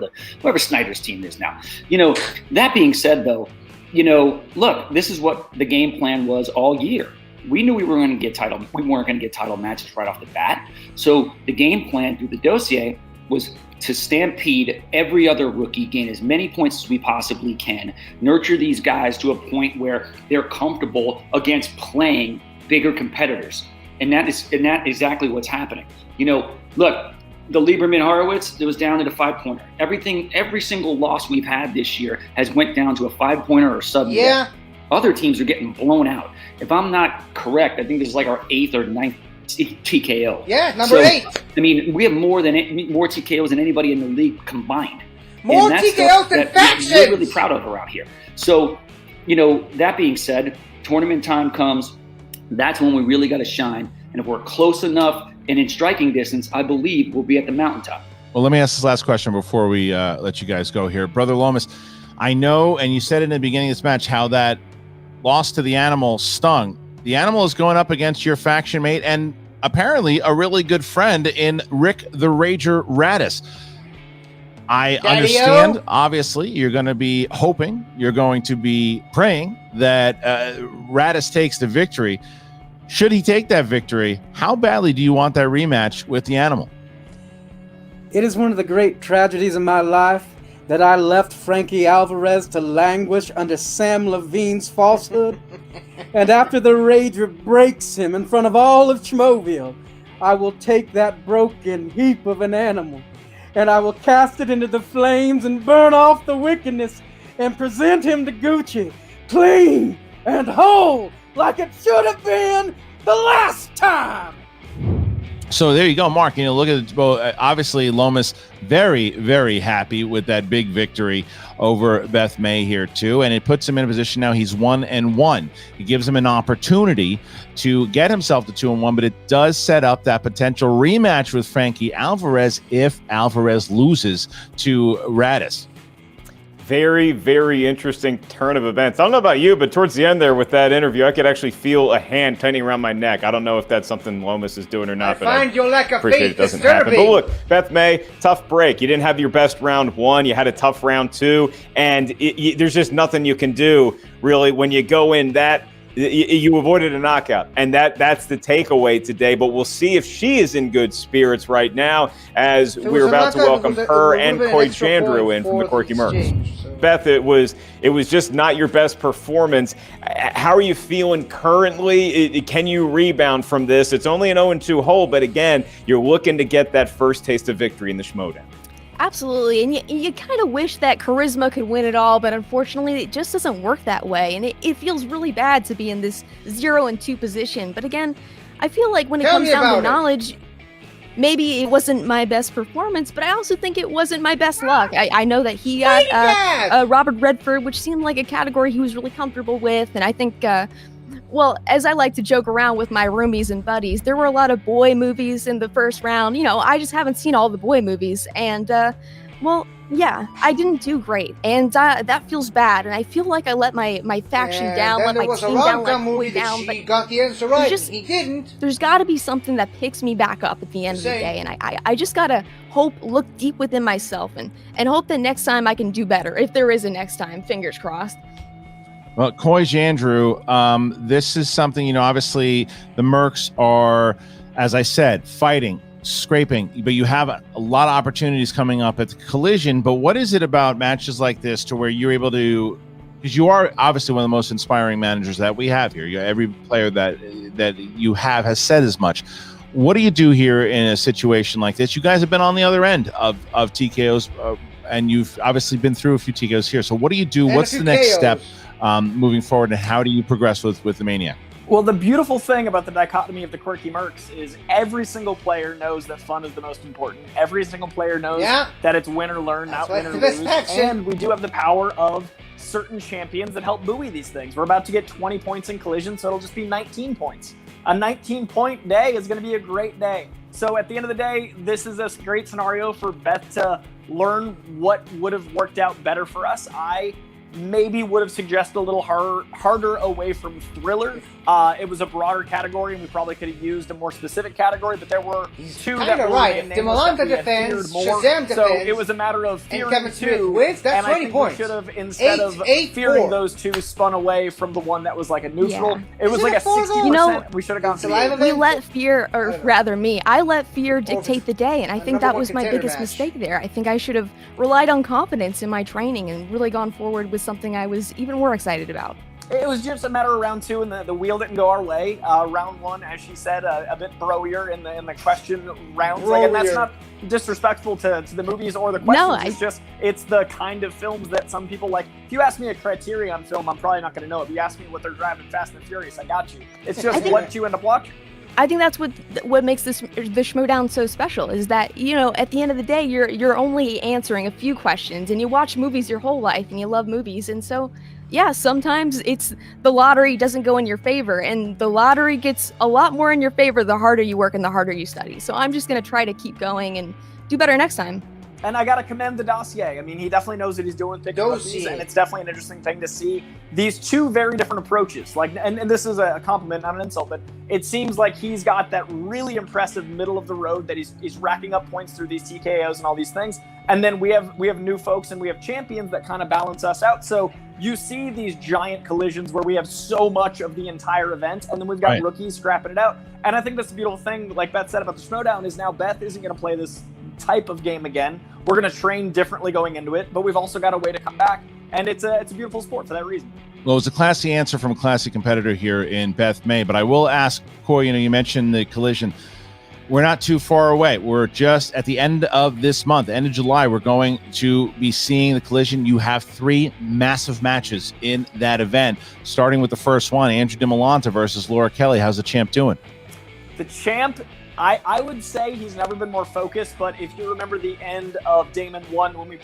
Snyder's team is now. You know, that being said, though, you know, look, this is what the game plan was all year. We knew we weren't going to get title matches right off the bat. So the game plan through the dossier was to stampede every other rookie, gain as many points as we possibly can, nurture these guys to a point where they're comfortable against playing bigger competitors. And that is exactly what's happening. You know, look, the Lieberman Horowitz, it was down to the 5-pointer. Every single loss we've had this year has went down to a 5-pointer or sub.
Yeah.
Other teams are getting blown out. If I'm not correct, I think this is like our 8th or 9th TKO.
Yeah, number 8.
I mean, we have more TKOs than anybody in the league combined.
More TKOs than factions.
We're really proud of around here. So, you know, that being said, tournament time comes. That's when we really got to shine. And if we're close enough and in striking distance, I believe we'll be at the mountaintop.
Well, let me ask this last question before we let you guys go here. Brother Lomis, I know, and you said in the beginning of this match how that loss to the Animal stung. The Animal is going up against your faction mate and apparently a really good friend in Rick the Rager Radis. I understand, obviously, you're going to be hoping, you're going to be praying that Radis takes the victory. Should he take that victory, how badly do you want that rematch with the Animal?
It is one of the great tragedies of my life that I left Frankie Alvarez to languish under Sam Levine's falsehood. And after the Rager breaks him in front of all of Schmoeville, I will take that broken heap of an animal and I will cast it into the flames and burn off the wickedness and present him to Gucci, clean and whole, like it should have been the last time.
So there you go, Mark. You know, look at it. Well, obviously, Lomis very, very happy with that big victory over Beth May here too, and it puts him in a position now. He's 1-1. It gives him an opportunity to get himself to 2-1, but it does set up that potential rematch with Frankie Alvarez if Alvarez loses to Radis.
Very, very interesting turn of events. I don't know about you, but towards the end there with that interview, I could actually feel a hand tightening around my neck. I don't know if that's something Lomis is doing or not, but I
your lack of
appreciate
faith
it doesn't happen.
disturbing.
But look, Beth May, tough break. You didn't have your best round 1. You had a tough round 2, and there's just nothing you can do, really, when you go in that. You avoided a knockout, and that's the takeaway today. But we'll see if she is in good spirits right now as we're about to welcome her and Coy Jandreau in from the Quirky Mercs. So. Beth, it was just not your best performance. How are you feeling currently? Can you rebound from this? It's only an 0-2 hole, but again, you're looking to get that first taste of victory in the Schmoedown.
Absolutely, and you kind of wish that charisma could win it all, but unfortunately it just doesn't work that way, and it feels really bad to be in this 0-2 position. But again, I feel like when it comes down to knowledge, maybe it wasn't my best performance, but I also think it wasn't my best luck. I know that he got Robert Redford, which seemed like a category he was really comfortable with, and I think well, as I like to joke around with my roomies and buddies, there were a lot of boy movies in the first round. You know, I just haven't seen all the boy movies. And, well, yeah, I didn't do great. And that feels bad. And I feel like I let my faction down, let my team down, let Coy down. But
got the answer right. He didn't.
There's got to be something that picks me back up at the end of the day. And I just got to look deep within myself and hope that next time I can do better. If there is a next time, fingers crossed.
Well, Coy Jandreau, this is something, you know, obviously the Mercs are, as I said, fighting, scraping, but you have a lot of opportunities coming up at the Collision. But what is it about matches like this to where you're able to, because you are obviously one of the most inspiring managers that we have here. Every player that you have has said as much. What do you do here in a situation like this? You guys have been on the other end of TKOs, and you've obviously been through a few TKOs here. So what do you do? What's the next step moving forward, and how do you progress with the Maniac?
Well, the beautiful thing about the dichotomy of the quirky mercs is every single player knows that fun is the most important. Every single player knows that it's win or learn, not win or lose. And we do have the power of certain champions that help buoy these things. We're about to get 20 points in collision, so it'll just be 19 points. A 19-point day is going to be a great day. So at the end of the day, this is a great scenario for Beth to learn what would have worked out better for us. I maybe would have suggested a little harder away from Thriller. It was a broader category, and we probably could have used a more specific category, but there were two that were
right. Demolanta defends, Shazam defends,
so it was a matter of fearing two,
wins. That's
and
20
I think
points.
we should have, instead of fearing those two, spun away from the one that was like a neutral. It was like a 60%. We should have gone to
we let fear, or rather me, I let fear dictate the day, and I think that was my biggest mistake there. I think I should have relied on confidence in my training and really gone forward with something I was even more excited about.
It was just a matter of round two, and the wheel didn't go our way. Round one, as she said, a bit broier in the question rounds. Like, and that's not disrespectful to the movies or the questions. It's the kind of films that some people like. If you ask me a Criterion film, I'm probably not going to know. If you ask me what they're driving Fast and Furious, I got you. It's just what you end up watching.
I think that's what makes the Schmoedown so special, is that, you know, at the end of the day, you're only answering a few questions, and you watch movies your whole life, and you love movies, and so, yeah, sometimes it's the lottery doesn't go in your favor, and the lottery gets a lot more in your favor the harder you work and the harder you study. So I'm just going to try to keep going and do better next time.
And I got to commend the dossier. I mean, he definitely knows what he's doing, picking up these, and it's definitely an interesting thing to see these two very different approaches. Like, and this is a compliment, not an insult, but it seems like he's got that really impressive middle of the road that he's racking up points through these TKOs and all these things. And then we have new folks and we have champions that kind of balance us out. So you see these giant collisions where we have so much of the entire event, and then we've got rookies scrapping it out. And I think that's the beautiful thing, like Beth said about the Schmoedown, is now Beth isn't going to play this type of game again. We're going to train differently going into it, but we've also got a way to come back, and it's a beautiful sport for that reason.
Well, it was a classy answer from a classy competitor here in Beth May, but I will ask, Corey, you mentioned the collision. We're not too far away. We're just at the end of this month, end of July, we're going to be seeing the collision. You have 3 massive matches in that event, starting with the first one, Andrew DiMolanta versus Laura Kelly. How's the champ doing?
The champ, I would say he's never been more focused, but if you remember the end of Damon 1 when we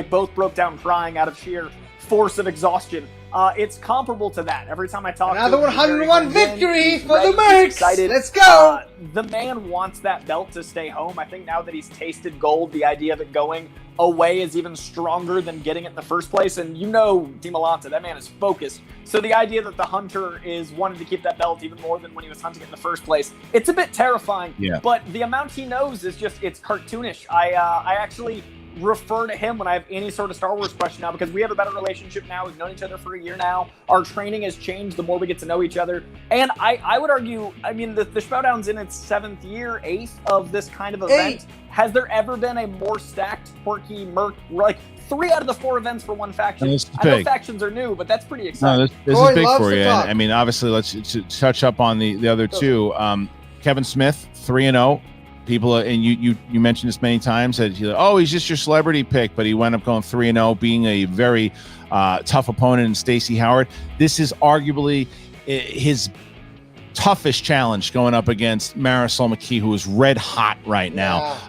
both broke down crying out of sheer force of exhaustion, it's comparable to that. Every time I talk to him,
another 101 victory for the Mercs. Let's go.
The man wants that belt to stay home. I think now that he's tasted gold, the idea of it going away is even stronger than getting it in the first place. And you know, DiMolanta, that man is focused. So the idea that the hunter is wanting to keep that belt even more than when he was hunting it in the first place, it's a bit terrifying.
Yeah.
But the amount he knows is just, it's cartoonish. I actually refer to him when I have any sort of Star Wars question now, because we have a better relationship now. We've known each other for a year now. Our training has changed the more we get to know each other. And I would argue, I mean, the Schmoedown's in its 7th year, 8th of this kind of event. Has there ever been a more stacked, quirky, merc, like 3 out of the 4 events for one faction? I know factions are new, but that's pretty exciting.
No, this is big for you. And, I mean, obviously, let's touch up on the other two. Kevin Smith, 3-0. People, and you mentioned this many times, that he's just your celebrity pick, but he wound up going 3-0, being a very tough opponent in Stacey Howard. This is arguably his toughest challenge, going up against Marisol McKee, who is red hot right now.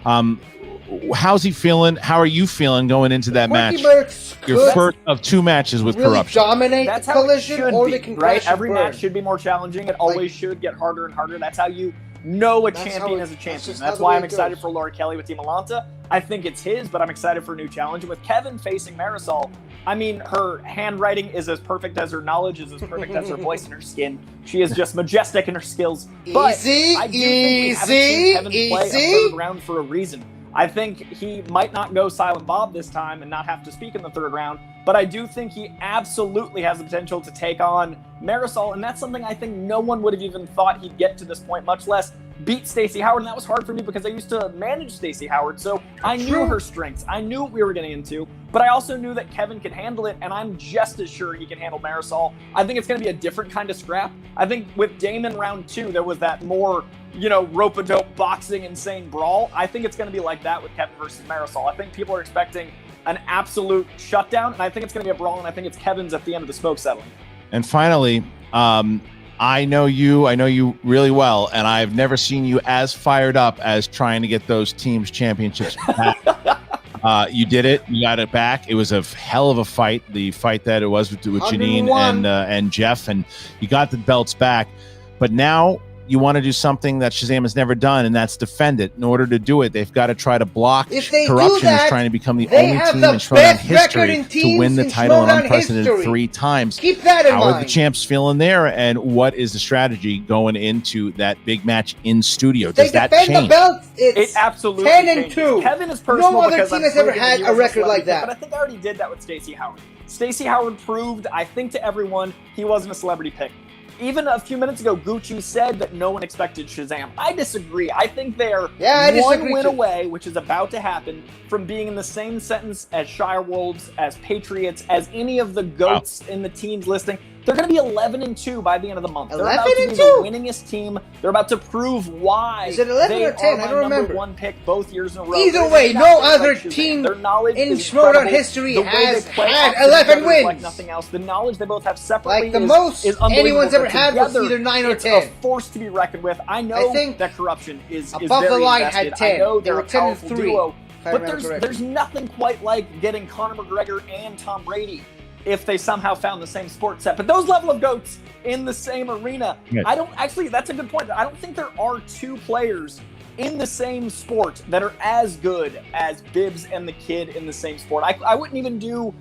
How's he feeling? How are you feeling going into that match? Your first of 2 matches with
really
corruption.
Dominate
that's
the
how
collision,
it should
or
be,
they can
right?
crash
Every
and burn.
match should be more challenging. It always should get harder and harder. That's how you know a champion is a champion. That's why I'm excited for Laura Kelly with DiMolanta. I think it's his, but I'm excited for a new challenge. And with Kevin facing Marisol, I mean, her handwriting is as perfect as her knowledge, is as perfect as her voice and her skin. She is just majestic in her skills. But I do think we haven't seen Kevin play a 3rd round for a reason. I think he might not go Silent Bob this time and not have to speak in the 3rd round, but I do think he absolutely has the potential to take on Marisol, and that's something I think no one would have even thought he'd get to this point, much less beat Stacey Howard. And that was hard for me because I used to manage Stacey Howard, so I knew her strengths. I knew what we were getting into, but I also knew that Kevin could handle it, and I'm just as sure he can handle Marisol. I think it's going to be a different kind of scrap. I think with Damon round 2, there was that more, rope-a-dope boxing insane brawl. I think it's going to be like that with Kevin versus Marisol. I think people are expecting an absolute shutdown, and I think it's going to be a brawl, and I think it's Kevin's at the end of the smoke settling.
And finally, I know you really well, and I've never seen you as fired up as trying to get those teams championships back. You did it. You got it back. It was a hell of a fight. The fight that it was with Janine and Jeff, and you got the belts back. But now you want to do something that Shazam has never done, and that's defend it. In order to do it, they've got to try to block corruption is trying to become the only team in Schmoedown history to win the title an unprecedented 3 times.
Keep that in mind.
How are the champs feeling there, and what is the strategy going into that big match in studio? Does that change?
The belt,
it absolutely
10-2.
Kevin is personal.
No other
because
team
I'm
has ever
proving
had
he
a
was
record like
celebrity,
that.
But I think I already did that with Stacey Howard. Stacey Howard proved, I think, to everyone he wasn't a celebrity pick. Even a few minutes ago, Gucci said that no one expected Shazam. I disagree. I think they're one win away, which is about to happen, from being in the same sentence as Shire Wolves, as Patriots, as any of the GOATs in the teams listing. They're going to be 11-2 by the end of the month. They're about to be the winningest team. They're about to prove why
is it 11
they
or 10?
are my
I don't
number
remember.
1 pick both years in a row.
Either way, no other team in Schmoedown history has had 11 wins.
Like nothing else. The knowledge they both have separately
like the most
anyone's
ever had was either 9 or 10.
It's a force to be reckoned with. I know that corruption is
above
very
the line
invested.
had 10.
I know
they were 10-3.
Duo, but there's nothing quite like getting Conor McGregor and Tom Brady if they somehow found the same sport set. But those level of GOATs in the same arena, I don't actually, that's a good point. I don't think there are 2 players in the same sport that are as good as Bibbs and the Kid in the same sport. I wouldn't even do,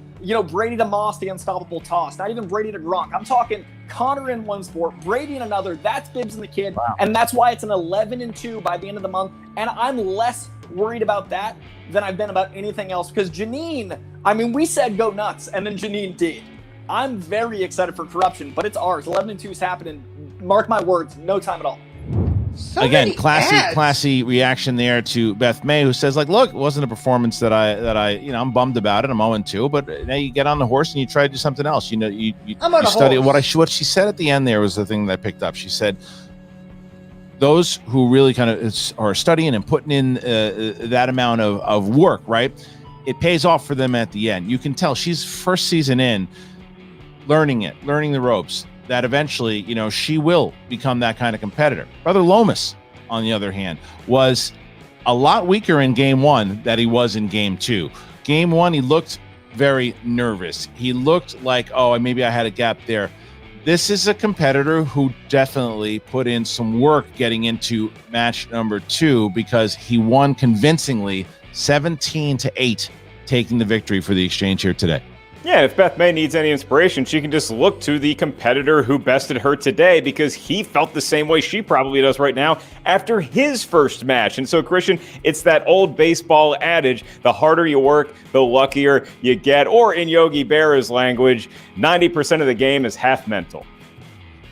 Brady to Moss, the unstoppable toss, not even Brady to Gronk. I'm talking Conor in one sport, Brady in another. That's Bibbs and the Kid. Wow. And that's why it's an 11-2 by the end of the month. And I'm less worried about that than I've been about anything else, because Janine, we said go nuts, and then Janine did. I'm very excited for corruption, but it's ours. 11-2 is happening. Mark my words, no time at all.
Again, classy reaction there to Beth May, who says, look, it wasn't a performance that I'm bummed about it. I'm 0-2, but now you get on the horse and you try to do something else. You study what she said at the end there was the thing that I picked up. She said, those who really kind of are studying and putting in that amount of work, right? It pays off for them at the end. You can tell she's first season in, learning the ropes, that eventually, she will become that kind of competitor. Brother Lomis, on the other hand, was a lot weaker in game 1 than he was in game 2. Game 1, he looked very nervous. He looked like, maybe I had a gap there. This is a competitor who definitely put in some work getting into match number 2, because he won convincingly 17-8, taking the victory for the exchange here today.
Yeah, if Beth May needs any inspiration, she can just look to the competitor who bested her today, because he felt the same way she probably does right now after his first match. And so, Christian, it's that old baseball adage, the harder you work, the luckier you get. Or in Yogi Berra's language, 90% of the game is half mental.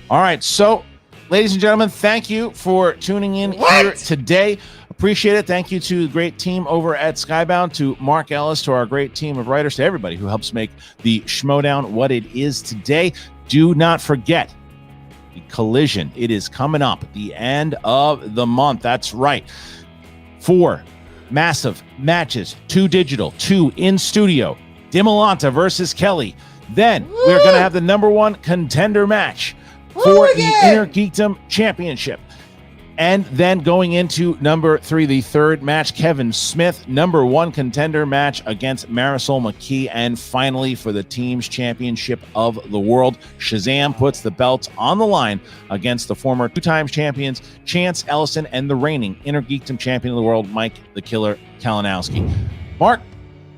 All right, so, ladies and gentlemen, thank you for tuning in here today. Appreciate it. Thank you to the great team over at Skybound, to Mark Ellis, to our great team of writers, to everybody who helps make the Schmoedown what it is today. Do not forget the Collision. It is coming up at the end of the month. That's right. 4 massive matches, 2 digital, 2 in studio. Dimolanta versus Kelly. Then we're going to have the number 1 contender match for the Inner Geekdom Championship. And then going into number 3, the third match, Kevin Smith, number 1 contender match against Marisol McKee. And finally, for the team's championship of the world, Shazam puts the belts on the line against the former 2-time champions, Chance Ellison, and the reigning Inner Geekdom champion of the world, Mike the Killer Kalinowski. Mark,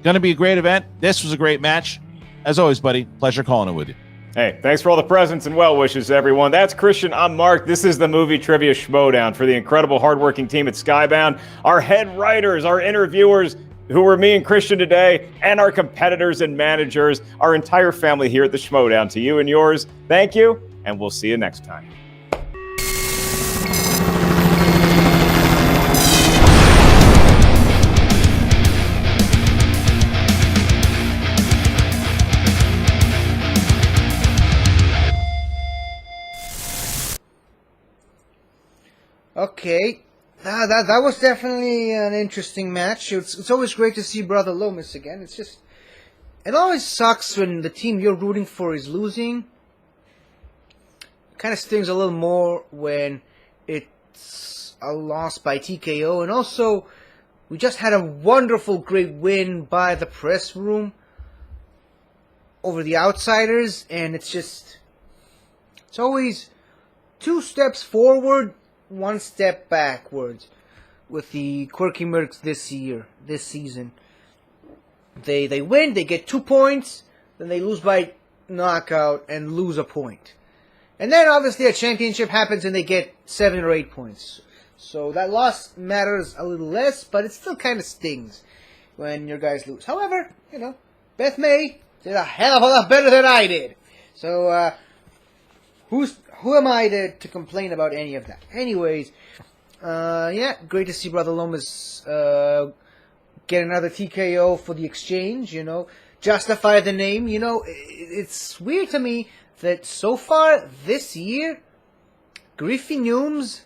going to be a great event. This was a great match. As always, buddy, pleasure calling it with you.
Hey, thanks for all the presents and well wishes, everyone. That's Christian. I'm Mark. This is the Movie Trivia Schmoedown for the incredible, hardworking team at Skybound, our head writers, our interviewers, who were me and Christian today, and our competitors and managers, our entire family here at the Schmoedown. To you and yours, thank you, and we'll see you next time.
Okay, That was definitely an interesting match. It's always great to see Brother Lomis again. It always sucks when the team you're rooting for is losing. Kind of stings a little more when it's a loss by TKO. And also, we just had a wonderful, great win by the press room over the Outsiders. And it's always 2 steps forward, 1 step backwards with the Quirky Mercs this season. They win, they get 2 points, then they lose by knockout and lose a point. And then obviously a championship happens and they get 7 or 8 points. So that loss matters a little less, but it still kind of stings when your guys lose. However, Beth May did a hell of a lot better than I did. So who am I to complain about any of that? Anyways, yeah, great to see Brother Lomis get another TKO for the exchange, justify the name, it's weird to me that so far this year, Griffey Nooms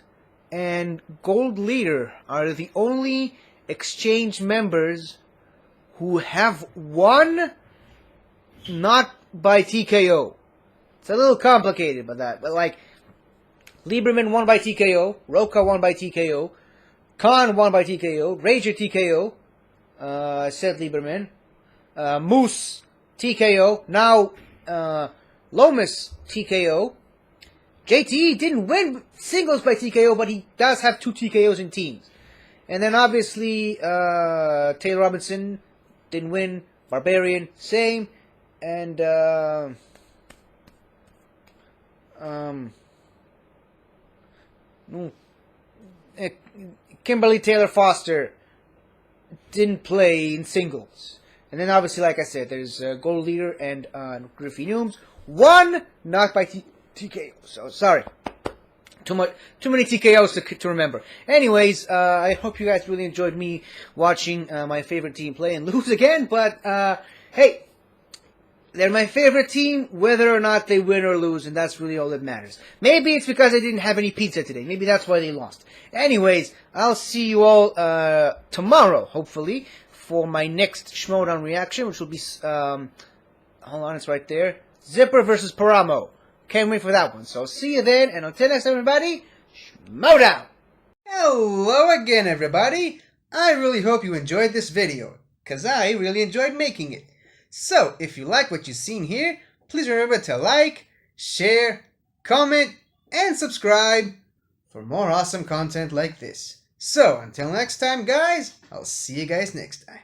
and Gold Leader are the only exchange members who have won not by TKO. It's a little complicated by that, but like, Lieberman won by TKO, Roca won by TKO, Khan won by TKO, Rager TKO, said Lieberman, Moose TKO, now Lomis TKO. JTE didn't win singles by TKO, but he does have 2 TKOs in teams. And then obviously Taylor Robinson didn't win, Barbarian same, and Kimberly Taylor Foster didn't play in singles. And then obviously, like I said, there's Gold Leader and Griffey Nooms. 1 knocked by TKO. So sorry, too many TKOs to remember. Anyways, I hope you guys really enjoyed me watching my favorite team play and lose again. But hey, they're my favorite team, whether or not they win or lose, and that's really all that matters. Maybe it's because I didn't have any pizza today. Maybe that's why they lost. Anyways, I'll see you all tomorrow, hopefully, for my next Schmoedown reaction, which will be, hold on, it's right there. Zipper versus Paramo. Can't wait for that one. So see you then, and until next time, everybody, Schmoedown! Hello again, everybody. I really hope you enjoyed this video, because I really enjoyed making it. So, if you like what you've seen here, please remember to like, share, comment, and subscribe for more awesome content like this. So, until next time, guys, I'll see you guys next time.